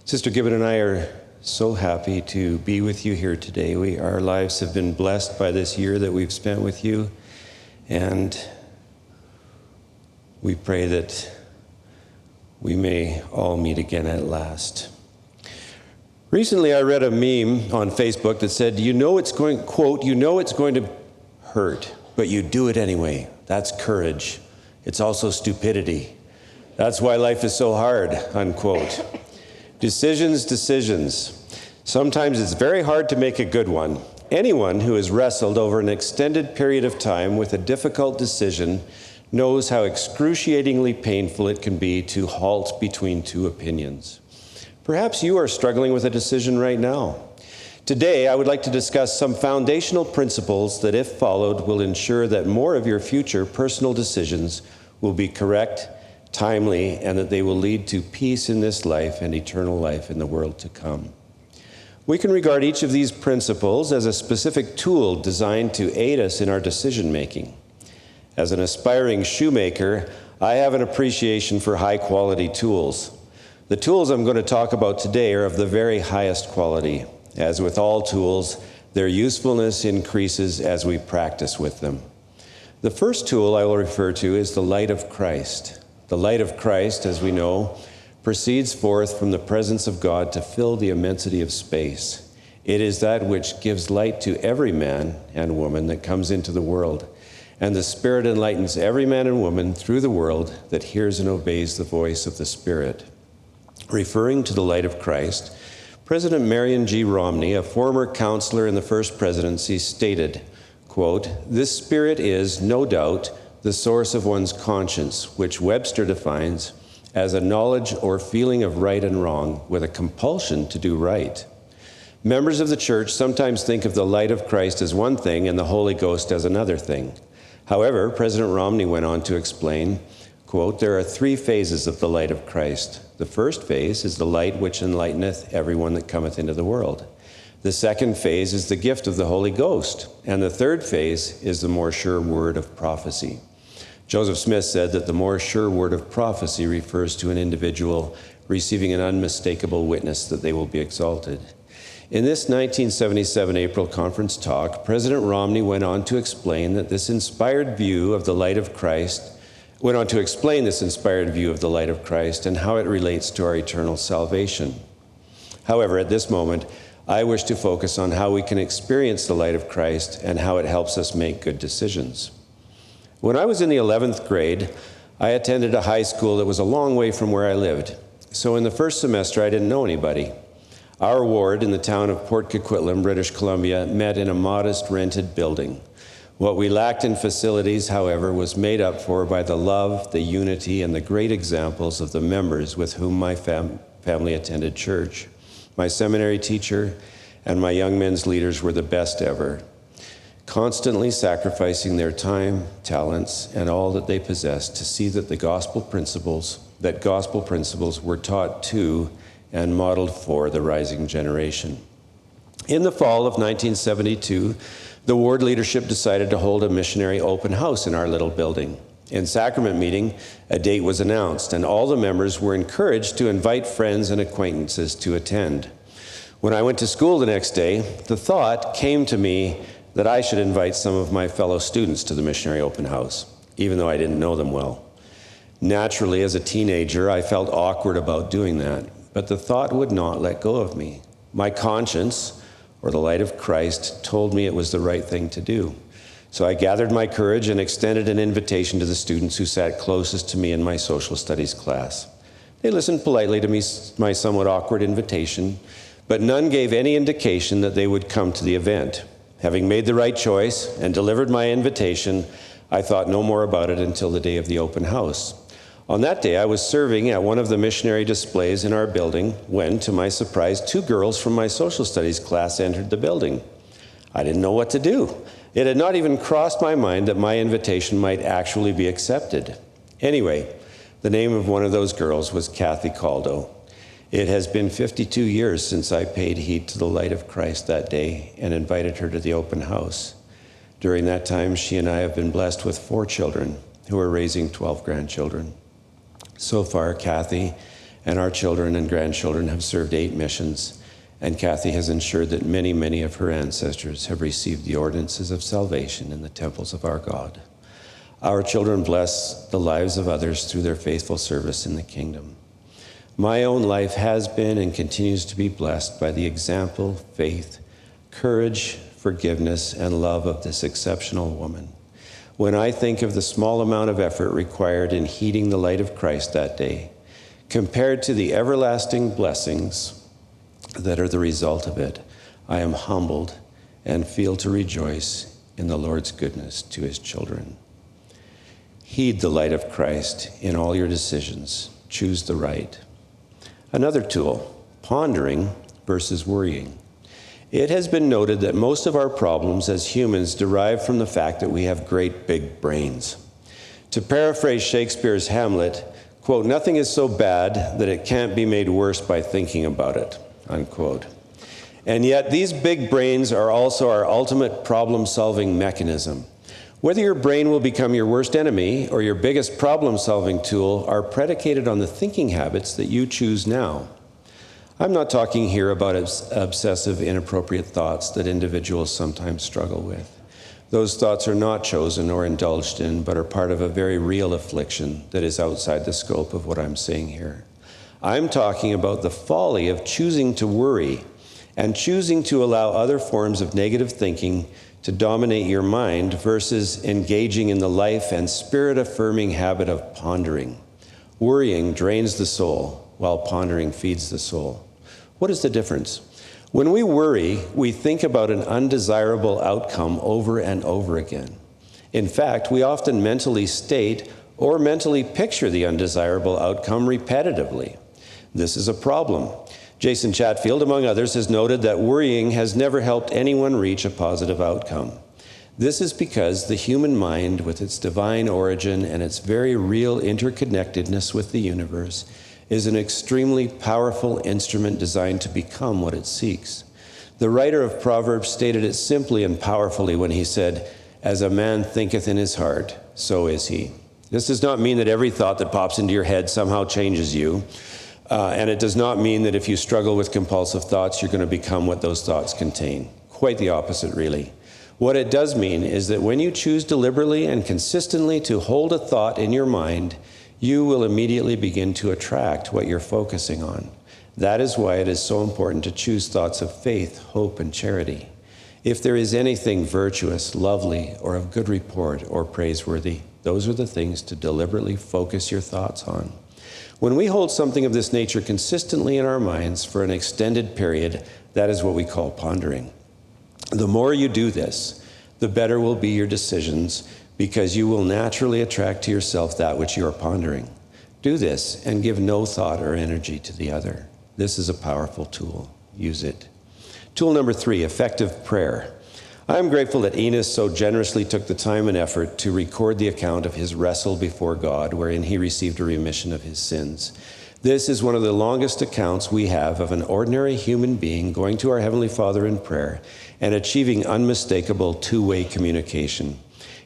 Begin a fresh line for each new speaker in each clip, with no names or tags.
Sister Gibbon and I are so happy to be with you here today. Our lives have been blessed by this year that we've spent with you, and we pray that we may all meet again at last. Recently, I read a meme on Facebook that said, quote, you know it's going to hurt, but you do it anyway. That's courage. It's also stupidity. That's why life is so hard, unquote. Decisions. Sometimes it's very hard to make a good one. Anyone who has wrestled over an extended period of time with a difficult decision knows how excruciatingly painful it can be to halt between two opinions. Perhaps you are struggling with a decision right now. Today, I would like to discuss some foundational principles that, if followed, will ensure that more of your future personal decisions will be correct, timely, and that they will lead to peace in this life and eternal life in the world to come. We can regard each of these principles as a specific tool designed to aid us in our decision-making. As an aspiring shoemaker, I have an appreciation for high-quality tools. The tools I'm going to talk about today are of the very highest quality. As with all tools, their usefulness increases as we practice with them. The first tool I will refer to is the light of Christ. The light of Christ, as we know, proceeds forth from the presence of God to fill the immensity of space. It is that which gives light to every man and woman that comes into the world, and the Spirit enlightens every man and woman through the world that hears and obeys the voice of the Spirit. Referring to the light of Christ, President Marion G. Romney, a former counselor in the First Presidency, stated, quote, "This Spirit is, no doubt, the source of one's conscience, which Webster defines as a knowledge or feeling of right and wrong with a compulsion to do right." Members of the church sometimes think of the light of Christ as one thing and the Holy Ghost as another thing. However, President Romney went on to explain, quote, "There are three phases of the light of Christ. The first phase is the light which enlighteneth everyone that cometh into the world. The second phase is the gift of the Holy Ghost. And the third phase is the more sure word of prophecy." Joseph Smith said that the more sure word of prophecy refers to an individual receiving an unmistakable witness that they will be exalted. In this 1977 April conference talk, President Romney went on to explain this inspired view of the light of Christ and how it relates to our eternal salvation. However, at this moment, I wish to focus on how we can experience the light of Christ and how it helps us make good decisions. When I was in the 11th grade, I attended a high school that was a long way from where I lived. So in the first semester, I didn't know anybody. Our ward in the town of Port Coquitlam, British Columbia, met in a modest rented building. What we lacked in facilities, however, was made up for by the love, the unity, and the great examples of the members with whom my family attended church. My seminary teacher and my young men's leaders were the best ever, constantly sacrificing their time, talents, and all that they possessed to see that gospel principles were taught to and modeled for the rising generation. In the fall of 1972, the ward leadership decided to hold a missionary open house in our little building. In sacrament meeting, a date was announced, and all the members were encouraged to invite friends and acquaintances to attend. When I went to school the next day, the thought came to me that I should invite some of my fellow students to the missionary open house, even though I didn't know them well. Naturally, as a teenager, I felt awkward about doing that, but the thought would not let go of me. My conscience, or the light of Christ, told me it was the right thing to do. So I gathered my courage and extended an invitation to the students who sat closest to me in my social studies class. They listened politely to my somewhat awkward invitation, but none gave any indication that they would come to the event. Having made the right choice and delivered my invitation, I thought no more about it until the day of the open house. On that day, I was serving at one of the missionary displays in our building when, to my surprise, two girls from my social studies class entered the building. I didn't know what to do. It had not even crossed my mind that my invitation might actually be accepted. Anyway, the name of one of those girls was Cathy Caldow. It has been 52 years since I paid heed to the light of Christ that day and invited her to the open house. During that time, she and I have been blessed with 4 children who are raising 12 grandchildren. So far, Cathy and our children and grandchildren have served 8 missions, and Cathy has ensured that many, many of her ancestors have received the ordinances of salvation in the temples of our God. Our children bless the lives of others through their faithful service in the kingdom. My own life has been and continues to be blessed by the example, faith, courage, forgiveness, and love of this exceptional woman. When I think of the small amount of effort required in heeding the light of Christ that day, compared to the everlasting blessings that are the result of it, I am humbled and feel to rejoice in the Lord's goodness to his children. Heed the light of Christ in all your decisions. Choose the right. Another tool, pondering versus worrying. It has been noted that most of our problems as humans derive from the fact that we have great big brains. To paraphrase Shakespeare's Hamlet, quote, "Nothing is so bad that it can't be made worse by thinking about it," unquote. And yet these big brains are also our ultimate problem-solving mechanism. Whether your brain will become your worst enemy or your biggest problem-solving tool are predicated on the thinking habits that you choose now. I'm not talking here about obsessive, inappropriate thoughts that individuals sometimes struggle with. Those thoughts are not chosen or indulged in, but are part of a very real affliction that is outside the scope of what I'm saying here. I'm talking about the folly of choosing to worry and choosing to allow other forms of negative thinking to dominate your mind versus engaging in the life and spirit-affirming habit of pondering. Worrying drains the soul, while pondering feeds the soul. What is the difference? When we worry, we think about an undesirable outcome over and over again. In fact, we often mentally state or mentally picture the undesirable outcome repetitively. This is a problem. Jason Chatfield, among others, has noted that worrying has never helped anyone reach a positive outcome. This is because the human mind, with its divine origin and its very real interconnectedness with the universe, is an extremely powerful instrument designed to become what it seeks. The writer of Proverbs stated it simply and powerfully when he said, "As a man thinketh in his heart, so is he." This does not mean that every thought that pops into your head somehow changes you. And it does not mean that if you struggle with compulsive thoughts, you're going to become what those thoughts contain. Quite the opposite, really. What it does mean is that when you choose deliberately and consistently to hold a thought in your mind, you will immediately begin to attract what you're focusing on. That is why it is so important to choose thoughts of faith, hope, and charity. If there is anything virtuous, lovely, or of good report or praiseworthy, those are the things to deliberately focus your thoughts on. When we hold something of this nature consistently in our minds for an extended period, that is what we call pondering. The more you do this, the better will be your decisions, because you will naturally attract to yourself that which you are pondering. Do this and give no thought or energy to the other. This is a powerful tool. Use it. Tool number 3, effective prayer. I am grateful that Enos so generously took the time and effort to record the account of his wrestle before God, wherein he received a remission of his sins. This is one of the longest accounts we have of an ordinary human being going to our Heavenly Father in prayer and achieving unmistakable two-way communication.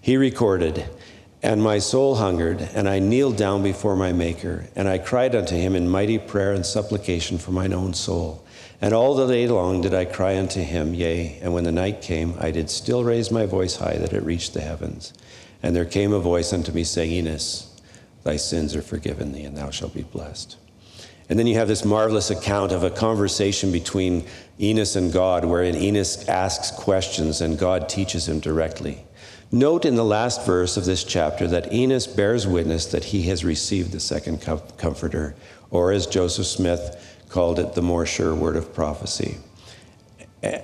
He recorded, "And my soul hungered, and I kneeled down before my Maker, and I cried unto him in mighty prayer and supplication for mine own soul. And all the day long did I cry unto him, yea, and when the night came, I did still raise my voice high that it reached the heavens. And there came a voice unto me saying, Enos, thy sins are forgiven thee, and thou shalt be blessed." And then you have this marvelous account of a conversation between Enos and God, wherein Enos asks questions and God teaches him directly. Note in the last verse of this chapter that Enos bears witness that he has received the second comforter, or as Joseph Smith called it, the more sure word of prophecy.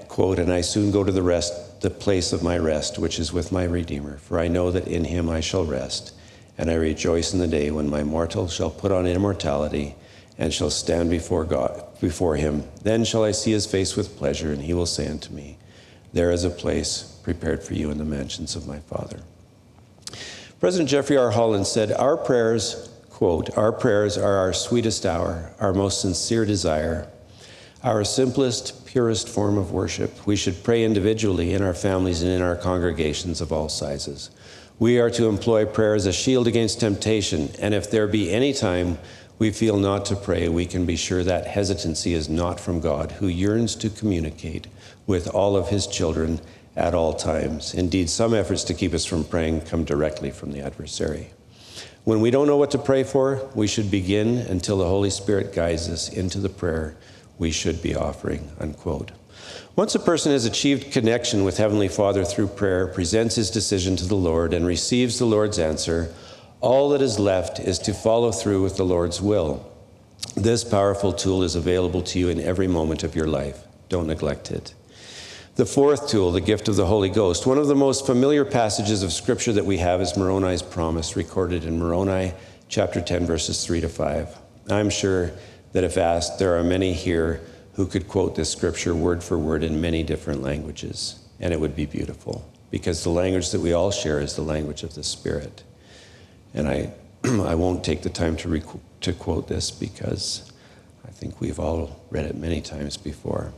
Quote, "And I soon go to the place of my rest, which is with my Redeemer, for I know that in him I shall rest, and I rejoice in the day when my mortal shall put on immortality, and shall stand before him. Then shall I see his face with pleasure, and he will say unto me, There is a place prepared for you in the mansions of my Father." President Jeffrey R. Holland said, "Our prayers," quote, "our prayers are our sweetest hour, our most sincere desire, our simplest, purest form of worship. We should pray individually in our families and in our congregations of all sizes. We are to employ prayer as a shield against temptation, and if there be any time we feel not to pray, we can be sure that hesitancy is not from God, who yearns to communicate with all of his children at all times. Indeed, some efforts to keep us from praying come directly from the adversary. When we don't know what to pray for, we should begin until the Holy Spirit guides us into the prayer we should be offering, unquote. Once a person has achieved connection with Heavenly Father through prayer, presents his decision to the Lord, and receives the Lord's answer, all that is left is to follow through with the Lord's will. This powerful tool is available to you in every moment of your life. Don't neglect it. The fourth tool, the gift of the Holy Ghost. One of the most familiar passages of Scripture that we have is Moroni's promise, recorded in Moroni chapter 10, verses 3-5. I'm sure that if asked, there are many here who could quote this scripture word for word in many different languages, and it would be beautiful, because the language that we all share is the language of the Spirit. And I won't take the time to quote this, because I think we've all read it many times before.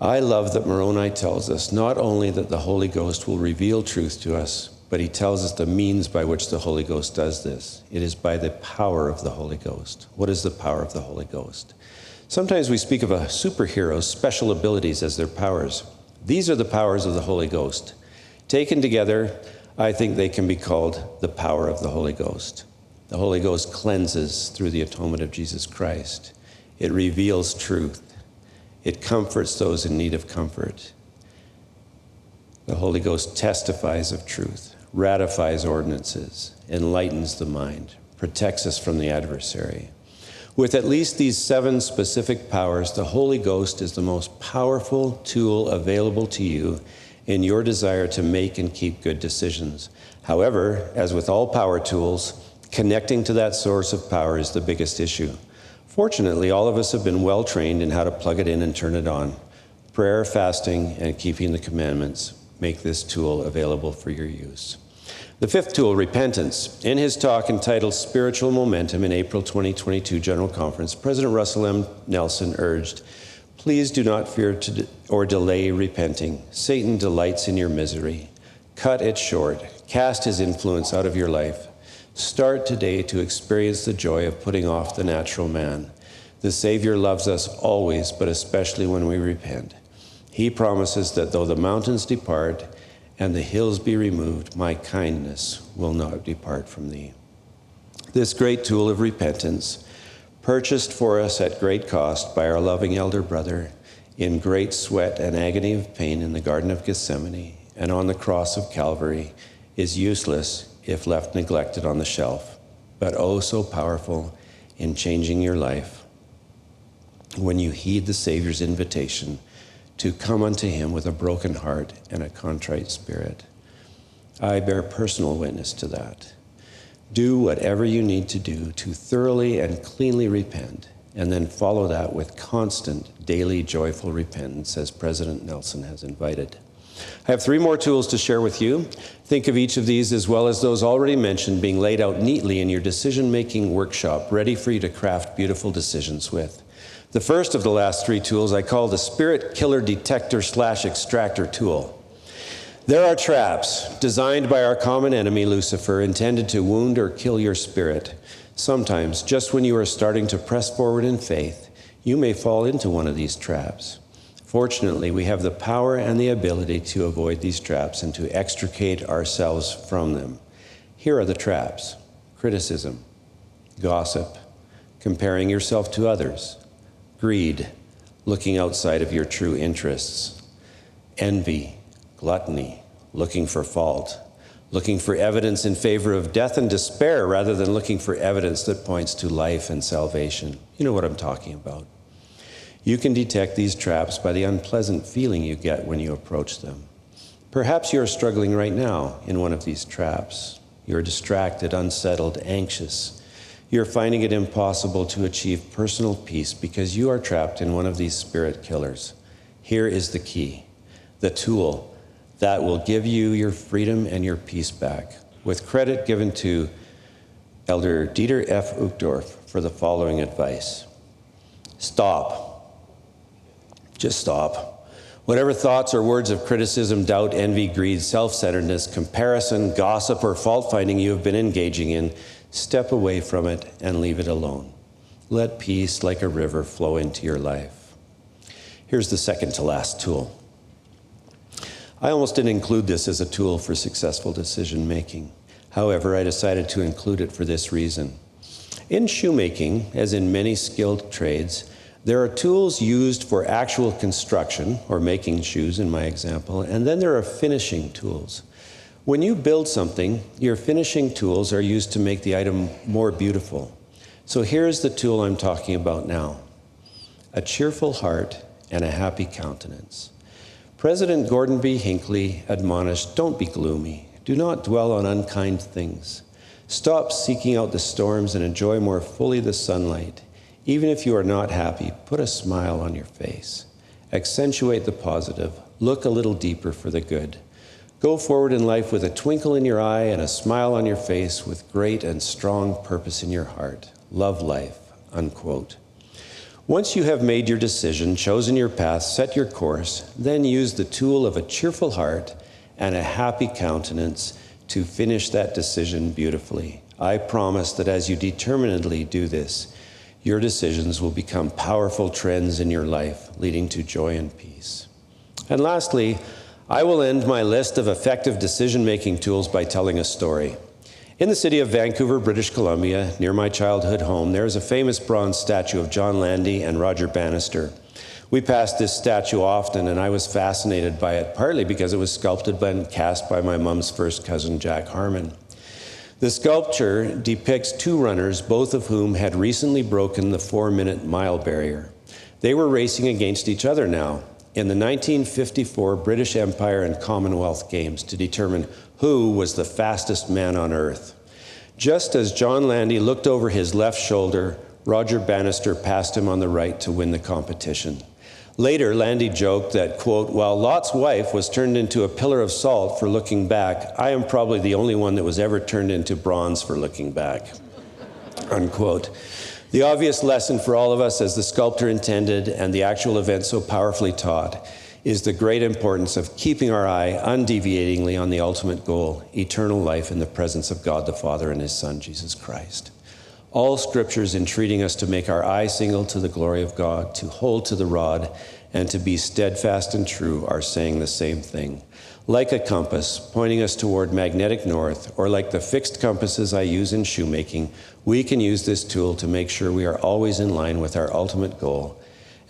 I love that Moroni tells us not only that the Holy Ghost will reveal truth to us, but he tells us the means by which the Holy Ghost does this. It is by the power of the Holy Ghost. What is the power of the Holy Ghost? Sometimes we speak of a superhero's special abilities as their powers. These are the powers of the Holy Ghost. Taken together, I think they can be called the power of the Holy Ghost. The Holy Ghost cleanses through the atonement of Jesus Christ. It reveals truth. It comforts those in need of comfort. The Holy Ghost testifies of truth, ratifies ordinances, enlightens the mind, protects us from the adversary. With at least these 7 specific powers, the Holy Ghost is the most powerful tool available to you in your desire to make and keep good decisions. However, as with all power tools, connecting to that source of power is the biggest issue. Fortunately, all of us have been well trained in how to plug it in and turn it on. Prayer, fasting, and keeping the commandments make this tool available for your use. The fifth tool, repentance. In his talk entitled Spiritual Momentum in April 2022 General Conference, President Russell M. Nelson urged, "Please do not fear or delay repenting. Satan delights in your misery. Cut it short. Cast his influence out of your life. Start today to experience the joy of putting off the natural man. The Savior loves us always, but especially when we repent. He promises that though the mountains depart and the hills be removed, my kindness will not depart from thee." This great tool of repentance, purchased for us at great cost by our loving elder brother in great sweat and agony of pain in the Garden of Gethsemane and on the cross of Calvary, is useless if left neglected on the shelf, but oh so powerful in changing your life when you heed the Savior's invitation to come unto him with a broken heart and a contrite spirit. I bear personal witness to that. Do whatever you need to do to thoroughly and cleanly repent, and then follow that with constant, daily, joyful repentance, as President Nelson has invited. I have 3 more tools to share with you. Think of each of these, as well as those already mentioned, being laid out neatly in your decision-making workshop, ready for you to craft beautiful decisions with. The first of the last 3 tools I call the Spirit Killer Detector/Extractor tool. There are traps designed by our common enemy, Lucifer, intended to wound or kill your spirit. Sometimes, just when you are starting to press forward in faith, you may fall into one of these traps. Fortunately, we have the power and the ability to avoid these traps and to extricate ourselves from them. Here are the traps: criticism, gossip, comparing yourself to others, greed, looking outside of your true interests, envy, gluttony, looking for fault, looking for evidence in favor of death and despair rather than looking for evidence that points to life and salvation. You know what I'm talking about. You can detect these traps by the unpleasant feeling you get when you approach them. Perhaps you're struggling right now in one of these traps. You're distracted, unsettled, anxious. You're finding it impossible to achieve personal peace because you are trapped in one of these spirit killers. Here is the key, the tool that will give you your freedom and your peace back, with credit given to Elder Dieter F. Uchtdorf for the following advice. Stop. Just stop. Whatever thoughts or words of criticism, doubt, envy, greed, self-centeredness, comparison, gossip, or fault-finding you have been engaging in, Step away from it and leave it alone. Let peace like a river flow into your life. Here's the second to last tool. I almost didn't include this as a tool for successful decision making. However, I decided to include it for this reason. In shoemaking, as in many skilled trades, there are tools used for actual construction, or making shoes in my example, and then there are finishing tools. When you build something, your finishing tools are used to make the item more beautiful. So here's the tool I'm talking about now: a cheerful heart and a happy countenance. President Gordon B. Hinckley admonished, "Don't be gloomy. Do not dwell on unkind things. Stop seeking out the storms and enjoy more fully the sunlight. Even if you are not happy, put a smile on your face. Accentuate the positive. Look a little deeper for the good. Go forward in life with a twinkle in your eye and a smile on your face, with great and strong purpose in your heart. Love life," unquote. Once you have made your decision, chosen your path, set your course, then use the tool of a cheerful heart and a happy countenance to finish that decision beautifully. I promise that as you determinedly do this, your decisions will become powerful trends in your life, leading to joy and peace. And lastly, I will end my list of effective decision-making tools by telling a story. In the city of Vancouver, British Columbia, near my childhood home, there is a famous bronze statue of John Landy and Roger Bannister. We passed this statue often, and I was fascinated by it, partly because it was sculpted and cast by my mom's first cousin, Jack Harmon. The sculpture depicts two runners, both of whom had recently broken the 4-minute mile barrier. They were racing against each other now in the 1954 British Empire and Commonwealth Games to determine who was the fastest man on earth. Just as John Landy looked over his left shoulder, Roger Bannister passed him on the right to win the competition. Later, Landy joked that, quote, "While Lot's wife was turned into a pillar of salt for looking back, I am probably the only one that was ever turned into bronze for looking back," unquote. The obvious lesson for all of us, as the sculptor intended and the actual event so powerfully taught, is the great importance of keeping our eye undeviatingly on the ultimate goal, eternal life in the presence of God the Father and His Son, Jesus Christ. All scriptures entreating us to make our eye single to the glory of God, to hold to the rod, and to be steadfast and true are saying the same thing. Like a compass pointing us toward magnetic north, or like the fixed compasses I use in shoemaking, we can use this tool to make sure we are always in line with our ultimate goal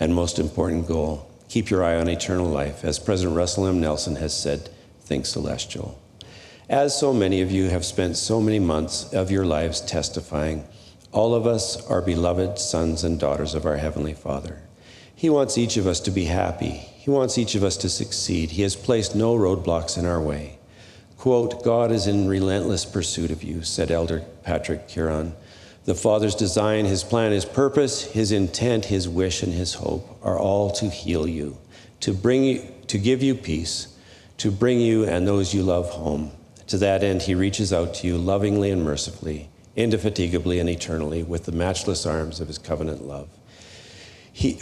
and most important goal. Keep your eye on eternal life. As President Russell M. Nelson has said, think celestial. As so many of you have spent so many months of your lives testifying, all of us are beloved sons and daughters of our Heavenly Father. He wants each of us to be happy. He wants each of us to succeed. He has placed no roadblocks in our way. Quote, "God is in relentless pursuit of you," said Elder Patrick Huron. The Father's design, His plan, His purpose, His intent, His wish, and His hope are all to heal you, to give you peace, to bring you and those you love home. To that end, He reaches out to you lovingly and mercifully, indefatigably and eternally, with the matchless arms of His covenant love.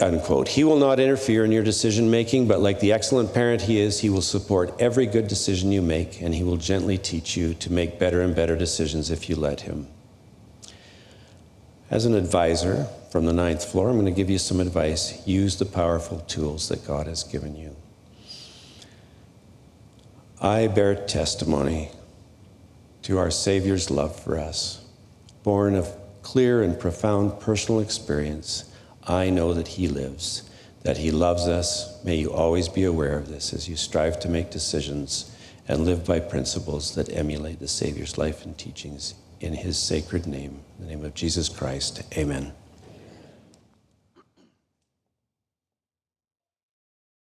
Unquote. He will not interfere in your decision-making, but like the excellent parent He is, He will support every good decision you make, and He will gently teach you to make better and better decisions if you let Him. As an advisor from the 9th floor, I'm going to give you some advice. Use the powerful tools that God has given you. I bear testimony to our Savior's love for us. Born of clear and profound personal experience, I know that He lives, that He loves us. May you always be aware of this as you strive to make decisions and live by principles that emulate the Savior's life and teachings. In His sacred name, in the name of Jesus Christ, amen.